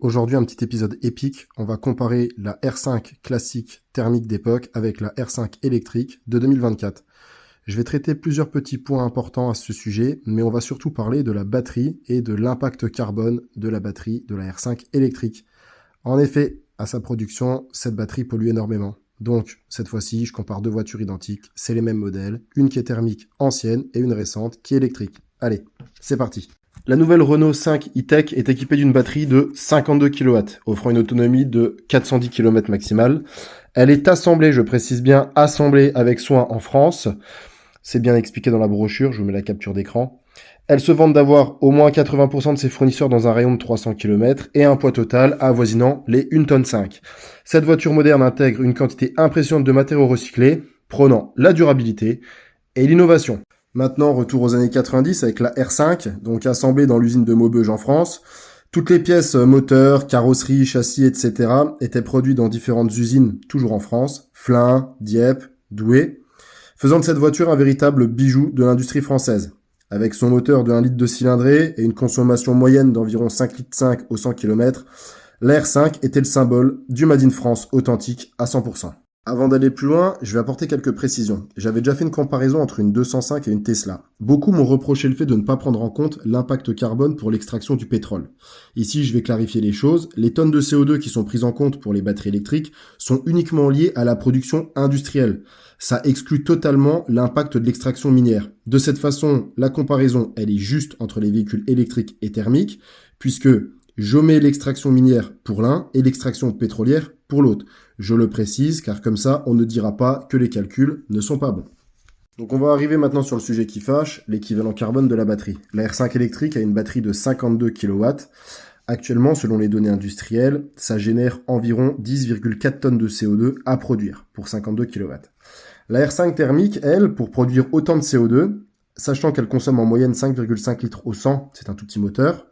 Aujourd'hui, un petit épisode épique. On va comparer la R5 classique thermique d'époque avec la R5 électrique de 2024. Je vais traiter plusieurs petits points importants à ce sujet, mais on va surtout parler de la batterie et de l'impact carbone de la batterie de la R5 électrique. En effet, à sa production, cette batterie pollue énormément. Donc, cette fois-ci, je compare deux voitures identiques, c'est les mêmes modèles, une qui est thermique ancienne et une récente qui est électrique. Allez, c'est parti. La nouvelle Renault 5 e-Tech est équipée d'une batterie de 52 kW, offrant une autonomie de 410 km maximale. Elle est assemblée, je précise bien, assemblée avec soin en France. C'est bien expliqué dans la brochure, je vous mets la capture d'écran. Elle se vante d'avoir au moins 80% de ses fournisseurs dans un rayon de 300 km et un poids total avoisinant les 1,5 tonne. Cette voiture moderne intègre une quantité impressionnante de matériaux recyclés, prônant la durabilité et l'innovation. Maintenant, retour aux années 90 avec la R5, donc assemblée dans l'usine de Maubeuge en France. Toutes les pièces moteurs, carrosserie, châssis, etc. étaient produites dans différentes usines, toujours en France, Flins, Dieppe, Douai, faisant de cette voiture un véritable bijou de l'industrie française. Avec son moteur de 1 litre de cylindrée et une consommation moyenne d'environ 5,5 litres au 100 km, la R5 était le symbole du Made in France authentique à 100%. Avant d'aller plus loin, je vais apporter quelques précisions. J'avais déjà fait une comparaison entre une 205 et une Tesla. Beaucoup m'ont reproché le fait de ne pas prendre en compte l'impact carbone pour l'extraction du pétrole. Ici, je vais clarifier les choses. Les tonnes de CO2 qui sont prises en compte pour les batteries électriques sont uniquement liées à la production industrielle. Ça exclut totalement l'impact de l'extraction minière. De cette façon, la comparaison, elle est juste entre les véhicules électriques et thermiques, puisque je mets l'extraction minière pour l'un et l'extraction pétrolière pour l'autre. Je le précise car comme ça, on ne dira pas que les calculs ne sont pas bons. Donc on va arriver maintenant sur le sujet qui fâche, l'équivalent carbone de la batterie. La R5 électrique a une batterie de 52 kW. Actuellement, selon les données industrielles, ça génère environ 10,4 tonnes de CO2 à produire pour 52 kW. La R5 thermique, elle, pour produire autant de CO2, sachant qu'elle consomme en moyenne 5,5 litres au 100, c'est un tout petit moteur,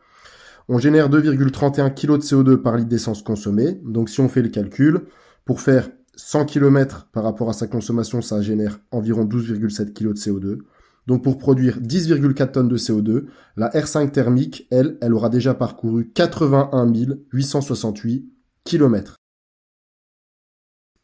on génère 2,31 kg de CO2 par litre d'essence consommée. Donc si on fait le calcul, pour faire 100 km par rapport à sa consommation, ça génère environ 12,7 kg de CO2. Donc pour produire 10,4 tonnes de CO2, la R5 thermique, elle aura déjà parcouru 81 868 km.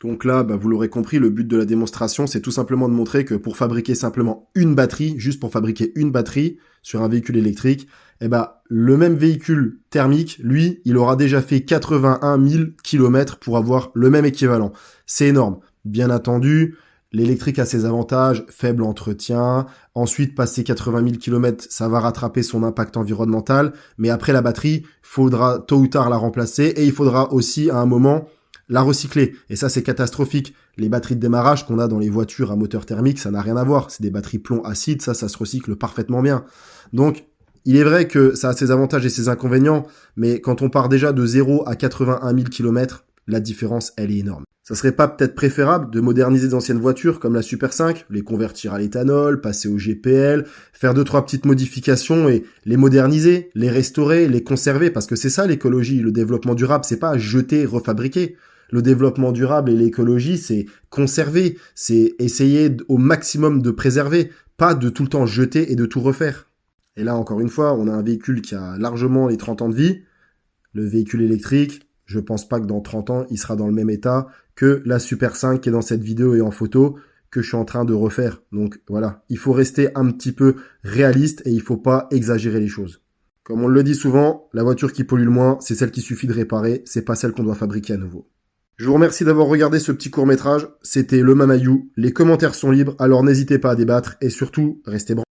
Donc là, vous l'aurez compris, le but de la démonstration, c'est tout simplement de montrer que pour fabriquer simplement une batterie, juste pour fabriquer une batterie sur un véhicule électrique, le même véhicule thermique, lui, il aura déjà fait 81 000 km pour avoir le même équivalent. C'est énorme. Bien entendu, l'électrique a ses avantages, faible entretien. Ensuite, passer 80 000 km, ça va rattraper son impact environnemental. Mais après la batterie, il faudra tôt ou tard la remplacer et il faudra aussi à un moment la recycler. Et ça, c'est catastrophique. Les batteries de démarrage qu'on a dans les voitures à moteur thermique, ça n'a rien à voir. C'est des batteries plomb-acide, ça se recycle parfaitement bien. Donc, il est vrai que ça a ses avantages et ses inconvénients, mais quand on part déjà de 0 à 81 000 km, la différence, elle est énorme. Ça serait pas peut-être préférable de moderniser d'anciennes voitures comme la Super 5, les convertir à l'éthanol, passer au GPL, faire 2-3 petites modifications et les moderniser, les restaurer, les conserver, parce que c'est ça l'écologie, le développement durable, c'est pas jeter, refabriquer. Le développement durable et l'écologie, c'est conserver, c'est essayer au maximum de préserver, pas de tout le temps jeter et de tout refaire. Et là, encore une fois, on a un véhicule qui a largement les 30 ans de vie. Le véhicule électrique, je pense pas que dans 30 ans, il sera dans le même état que la Super 5 qui est dans cette vidéo et en photo que je suis en train de refaire. Donc voilà, il faut rester un petit peu réaliste et il faut pas exagérer les choses. Comme on le dit souvent, la voiture qui pollue le moins, c'est celle qu'il suffit de réparer, c'est pas celle qu'on doit fabriquer à nouveau. Je vous remercie d'avoir regardé ce petit court-métrage. C'était le Mamayou. Les commentaires sont libres, alors n'hésitez pas à débattre et surtout, restez branchés.